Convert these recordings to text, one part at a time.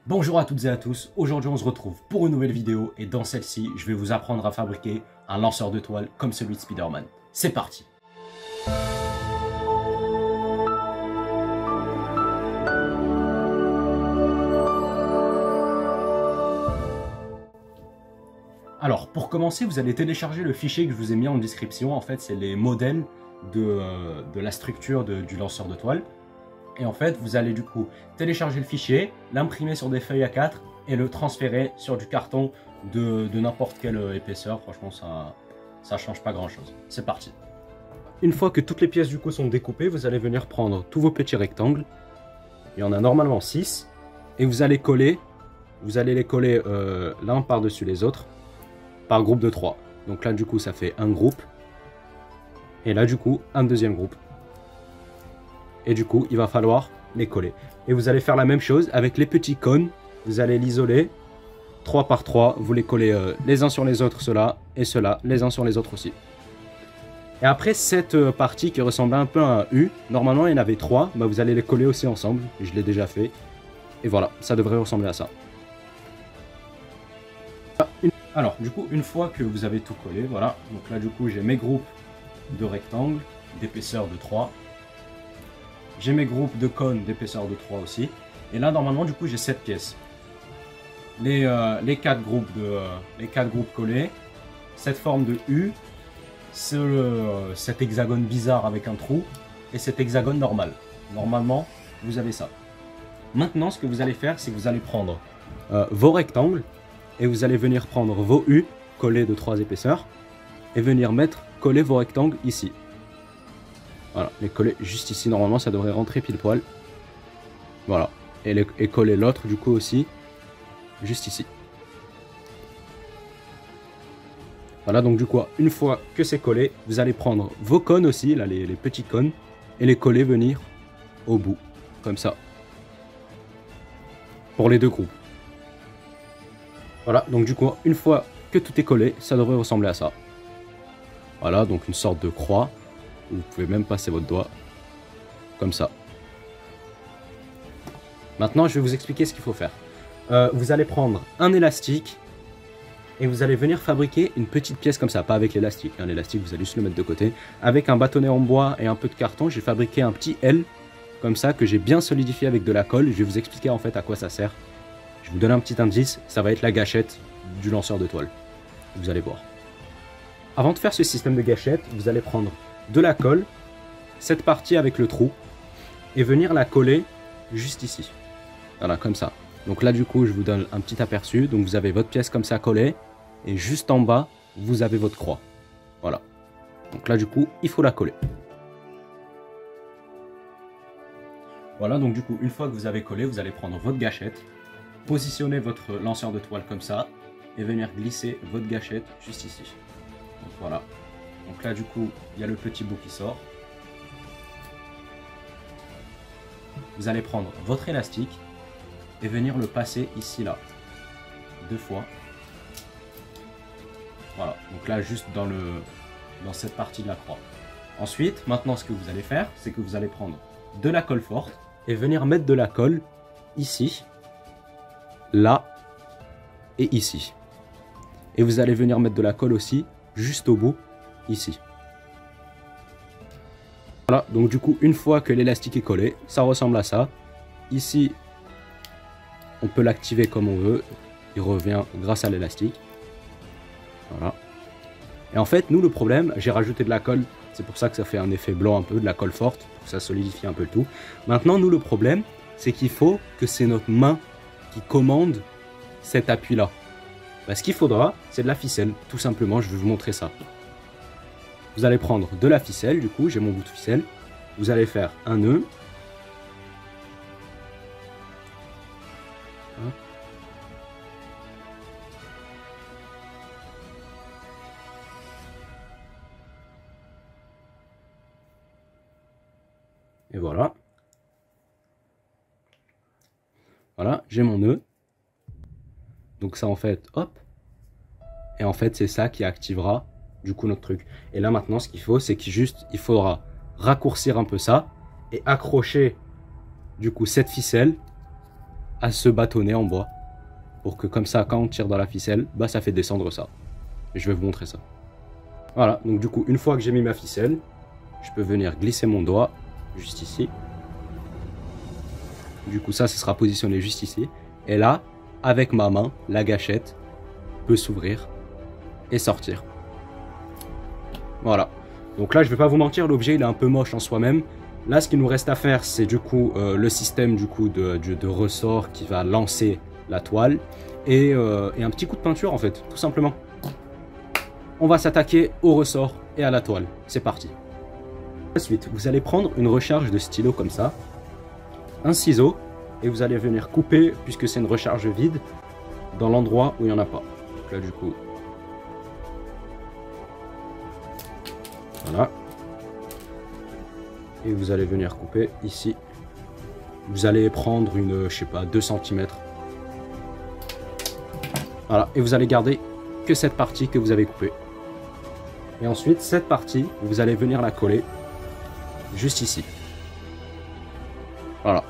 Bonjour à toutes et à tous, aujourd'hui on se retrouve pour une nouvelle vidéo et dans celle-ci je vais vous apprendre à fabriquer un lanceur de toile comme celui de Spider-Man. C'est parti! Alors pour commencer vous allez télécharger le fichier que je vous ai mis en description. En fait c'est les modèles de la structure du lanceur de toile. Et en fait, vous allez du coup télécharger le fichier, l'imprimer sur des feuilles A4 et le transférer sur du carton de n'importe quelle épaisseur. Franchement, ça change pas grand chose. C'est parti. Une fois que toutes les pièces du coup sont découpées, vous allez venir prendre tous vos petits rectangles. Il y en a normalement 6. Et vous allez les coller l'un par-dessus les autres par groupe de 3. Donc là, du coup, ça fait un groupe. Et là, du coup, un deuxième groupe. Et du coup, il va falloir les coller. Et vous allez faire la même chose avec les petits cônes. Vous allez l'isoler 3 par 3. Vous les collez les uns sur les autres, ceux-là et ceux-là, les uns sur les autres aussi. Et après, cette partie qui ressemble un peu à un U, normalement il y en avait 3. Bah, vous allez les coller aussi ensemble. Je l'ai déjà fait. Et voilà, ça devrait ressembler à ça. Alors, du coup, une fois que vous avez tout collé, voilà. Donc là, du coup, j'ai mes groupes de rectangles d'épaisseur de 3. J'ai mes groupes de cônes d'épaisseur de 3 aussi. Et là, normalement, du coup, j'ai 7 pièces. Les 4 groupes collés, cette forme de U, cet hexagone bizarre avec un trou, et cet hexagone normal. Normalement, vous avez ça. Maintenant, ce que vous allez faire, c'est que vous allez prendre vos rectangles, et vous allez venir prendre vos U, collés de 3 épaisseurs, et venir coller vos rectangles ici. Voilà, les coller juste ici, normalement ça devrait rentrer pile poil. Voilà, et coller l'autre du coup aussi, juste ici. Voilà, donc du coup, une fois que c'est collé, vous allez prendre vos cônes aussi, là les petits cônes, et les coller venir au bout, comme ça. Pour les deux groupes. Voilà, donc du coup, une fois que tout est collé, ça devrait ressembler à ça. Voilà, donc une sorte de croix. Vous pouvez même passer votre doigt comme ça. Maintenant, je vais vous expliquer ce qu'il faut faire. Vous allez prendre un élastique et vous allez venir fabriquer une petite pièce comme ça, pas avec l'élastique. L'élastique, vous allez juste le mettre de côté. Avec un bâtonnet en bois et un peu de carton, j'ai fabriqué un petit L comme ça que j'ai bien solidifié avec de la colle. Je vais vous expliquer en fait à quoi ça sert. Je vous donne un petit indice, ça va être la gâchette du lanceur de toile. Vous allez voir. Avant de faire ce système de gâchette, vous allez prendre de la colle, cette partie avec le trou, et venir la coller juste ici. Voilà, comme ça. Donc là, du coup, je vous donne un petit aperçu. Donc vous avez votre pièce comme ça collée, et juste en bas, vous avez votre croix. Voilà. Donc là, du coup, il faut la coller. Voilà, donc du coup, une fois que vous avez collé, vous allez prendre votre gâchette, positionner votre lanceur de toile comme ça, et venir glisser votre gâchette juste ici. Donc voilà. Donc là, du coup, il y a le petit bout qui sort. Vous allez prendre votre élastique et venir le passer ici, là, 2 fois. Voilà, donc là, juste dans cette partie de la croix. Ensuite, maintenant, ce que vous allez faire, c'est que vous allez prendre de la colle forte et venir mettre de la colle ici, là et ici. Et vous allez venir mettre de la colle aussi, juste au bout, ici. Voilà, donc du coup, une fois que l'élastique est collé, ça ressemble à ça. Ici, on peut l'activer comme on veut. Il revient grâce à l'élastique. Voilà. Et en fait, nous, le problème, j'ai rajouté de la colle. C'est pour ça que ça fait un effet blanc un peu, de la colle forte, pour que ça solidifie un peu le tout. Maintenant, nous, le problème, c'est qu'il faut que c'est notre main qui commande cet appui-là. Ce qu'il faudra, c'est de la ficelle, tout simplement. Je vais vous montrer ça. Vous allez prendre de la ficelle, du coup, j'ai mon bout de ficelle. Vous allez faire un nœud. Et voilà. Voilà, j'ai mon nœud. Donc ça, en fait, hop. Et en fait, c'est ça qui activera du coup notre truc. Et là maintenant, ce qu'il faut, c'est qu'il faudra raccourcir un peu ça et accrocher du coup cette ficelle à se bâtonner en bois. Pour que comme ça, quand on tire dans la ficelle, bah ça fait descendre ça. Et je vais vous montrer ça. Voilà, donc du coup, une fois que j'ai mis ma ficelle, je peux venir glisser mon doigt juste ici. Du coup, ça sera positionné juste ici. Et là, avec ma main, la gâchette peut s'ouvrir et sortir. Voilà. Donc là, je vais pas vous mentir, l'objet il est un peu moche en soi-même. Là, ce qu'il nous reste à faire, c'est du coup le système du coup de ressort qui va lancer la toile et un petit coup de peinture en fait, tout simplement. On va s'attaquer au ressort et à la toile. C'est parti. Ensuite, vous allez prendre une recharge de stylo comme ça, un ciseau, et vous allez venir couper, puisque c'est une recharge vide, dans l'endroit où il n'y en a pas. Donc là, du coup, voilà. Et vous allez venir couper ici. Vous allez prendre une, je sais pas, 2 cm. Voilà, et vous allez garder que cette partie que vous avez coupée. Et ensuite, cette partie, vous allez venir la coller juste ici. Voilà.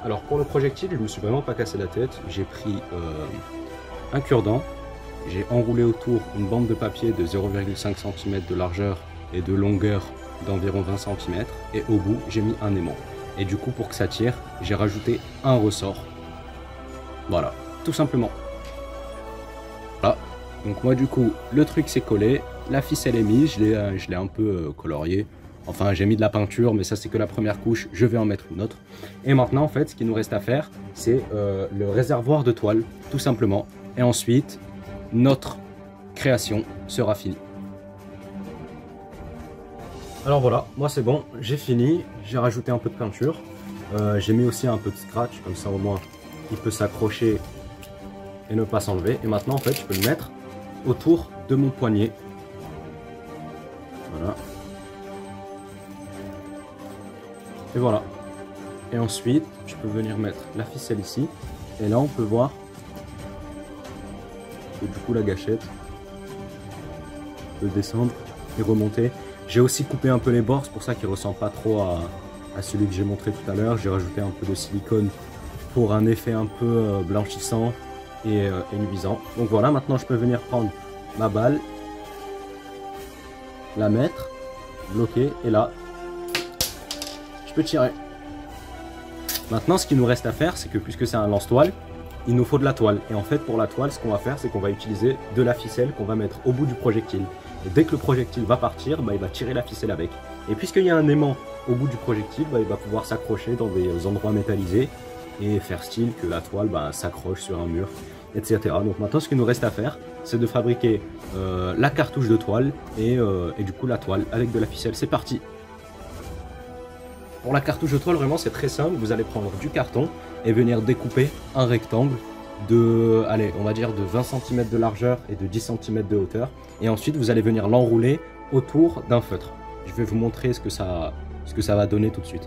Alors pour le projectile, je me suis vraiment pas cassé la tête. J'ai pris un cure-dent, j'ai enroulé autour une bande de papier de 0,5 cm de largeur et de longueur d'environ 20 cm. Et au bout, j'ai mis un aimant. Et du coup, pour que ça tire, j'ai rajouté un ressort. Voilà, tout simplement. Voilà. Donc moi du coup, le truc s'est collé, la ficelle est mise, je l'ai un peu coloriée. Enfin, j'ai mis de la peinture, mais ça c'est que la première couche, je vais en mettre une autre. Et maintenant, en fait, ce qu'il nous reste à faire, c'est le réservoir de toile, tout simplement. Et ensuite, notre création sera finie. Alors voilà, moi c'est bon, j'ai fini, j'ai rajouté un peu de peinture. J'ai mis aussi un peu de scratch, comme ça au moins, il peut s'accrocher et ne pas s'enlever. Et maintenant, en fait, je peux le mettre autour de mon poignet. Voilà. Et voilà. Et ensuite, je peux venir mettre la ficelle ici. Et là, on peut voir que du coup, la gâchette peut descendre et remonter. J'ai aussi coupé un peu les bords, c'est pour ça qu'il ne ressemble pas trop à celui que j'ai montré tout à l'heure. J'ai rajouté un peu de silicone pour un effet un peu blanchissant et nuisant. Donc voilà, maintenant je peux venir prendre ma balle, la mettre, bloquer, et là, je peux tirer. Maintenant, ce qu'il nous reste à faire, c'est que puisque c'est un lance-toile, il nous faut de la toile. Et en fait, pour la toile, ce qu'on va faire, c'est qu'on va utiliser de la ficelle qu'on va mettre au bout du projectile. Et dès que le projectile va partir, bah, il va tirer la ficelle avec. Et puisqu'il y a un aimant au bout du projectile, bah, il va pouvoir s'accrocher dans des endroits métallisés et faire style que la toile s'accroche sur un mur, etc. Donc maintenant, ce qu'il nous reste à faire, c'est de fabriquer la cartouche de toile et du coup la toile avec de la ficelle. C'est parti! Pour la cartouche de toile, vraiment, c'est très simple. Vous allez prendre du carton et venir découper un rectangle de, allez, on va dire de 20 cm de largeur et de 10 cm de hauteur. Et ensuite, vous allez venir l'enrouler autour d'un feutre. Je vais vous montrer ce que ça va donner tout de suite.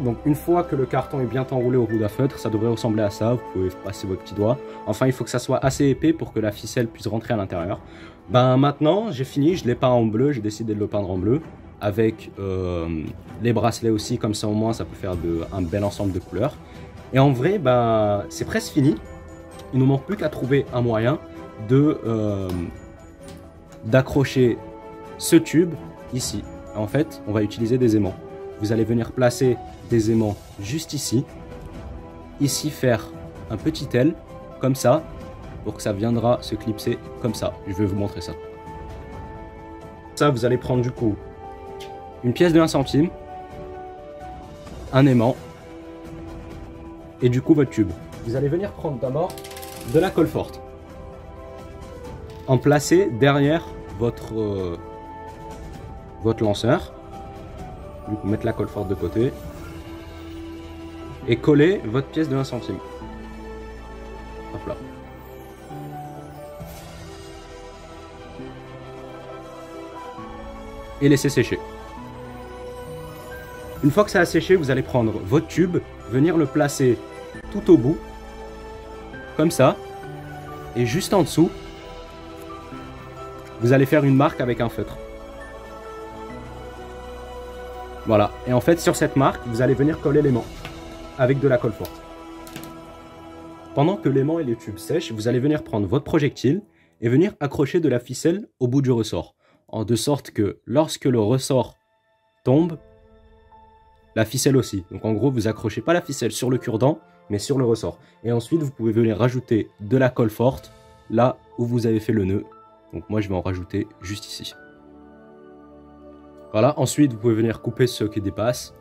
Donc une fois que le carton est bien enroulé au bout d'un feutre, ça devrait ressembler à ça. Vous pouvez passer votre petit doigt. Enfin, il faut que ça soit assez épais pour que la ficelle puisse rentrer à l'intérieur. Ben maintenant, j'ai fini, je l'ai peint en bleu, j'ai décidé de le peindre en bleu. Avec les bracelets aussi, comme ça au moins ça peut faire un bel ensemble de couleurs. Et en vrai, ben, c'est presque fini. Il ne nous manque plus qu'à trouver un moyen d'accrocher ce tube ici. En fait, on va utiliser des aimants. Vous allez venir placer des aimants juste ici. Ici, faire un petit L, comme ça, pour que ça viendra se clipser comme ça. Je vais vous montrer ça. Ça, vous allez prendre du coup une pièce de 1 centime, un aimant, et du coup votre tube. Vous allez venir prendre d'abord de la colle forte, en placer derrière votre lanceur. Du coup, mettre la colle forte de côté, et coller votre pièce de 1 centime. Hop là. Et laisser sécher. Une fois que ça a séché, vous allez prendre votre tube, venir le placer tout au bout, comme ça, et juste en dessous, vous allez faire une marque avec un feutre. Voilà. Et en fait, sur cette marque, vous allez venir coller l'aimant avec de la colle forte. Pendant que l'aimant et les tubes sèchent, vous allez venir prendre votre projectile et venir accrocher de la ficelle au bout du ressort. De sorte que lorsque le ressort tombe, la ficelle aussi. Donc en gros, vous accrochez pas la ficelle sur le cure-dent, mais sur le ressort. Et ensuite, vous pouvez venir rajouter de la colle forte là où vous avez fait le nœud. Donc moi, je vais en rajouter juste ici. Voilà, ensuite, vous pouvez venir couper ce qui dépasse.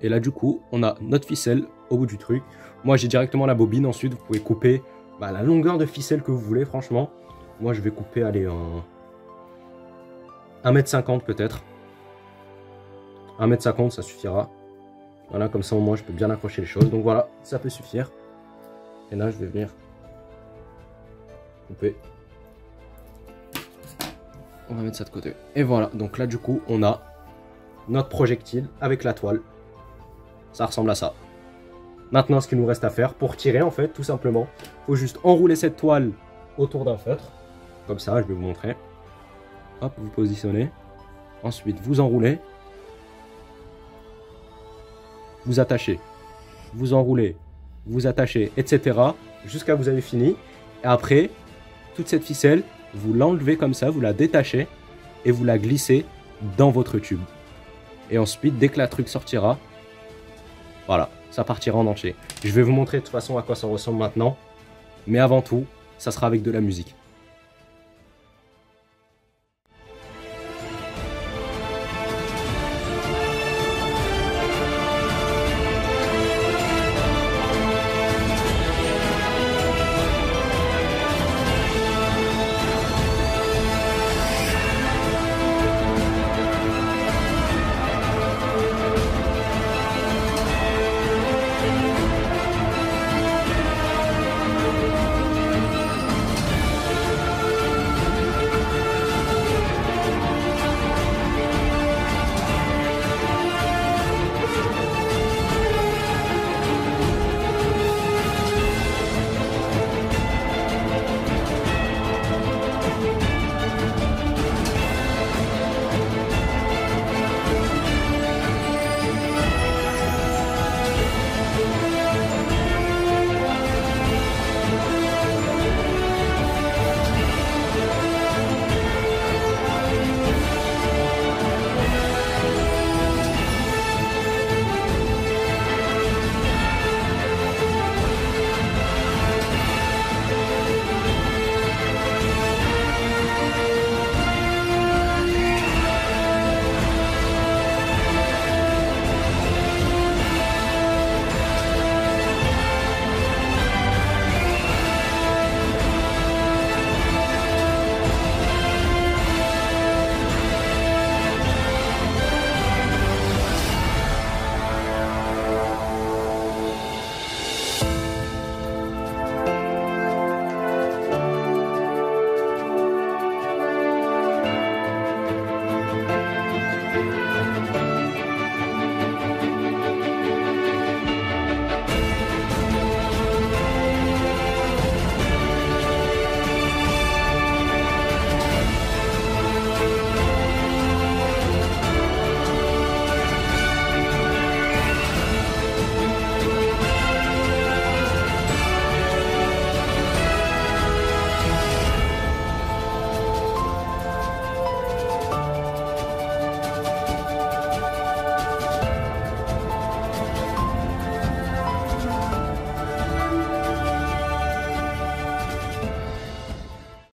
Et là, du coup, on a notre ficelle au bout du truc. Moi, j'ai directement la bobine. Ensuite, vous pouvez couper la longueur de ficelle que vous voulez, franchement. Moi, je vais couper, allez, 1,50 m peut-être. 1,50 m, ça suffira. Voilà, comme ça, au moins, je peux bien accrocher les choses. Donc voilà, ça peut suffire. Et là, je vais venir couper. On va mettre ça de côté. Et voilà, donc là, du coup, on a notre projectile avec la toile. Ça ressemble à ça. Maintenant, ce qu'il nous reste à faire pour tirer, en fait, tout simplement, il faut juste enrouler cette toile autour d'un feutre. Comme ça, je vais vous montrer. Hop, vous positionnez. Ensuite, vous enroulez. Vous attachez. Vous enroulez. Vous attachez, etc. Jusqu'à vous avez fini. Et après, toute cette ficelle, vous l'enlevez comme ça, vous la détachez et vous la glissez dans votre tube. Et ensuite, dès que la truc sortira, voilà, ça partira en entier. Je vais vous montrer de toute façon à quoi ça ressemble maintenant. Mais avant tout, ça sera avec de la musique.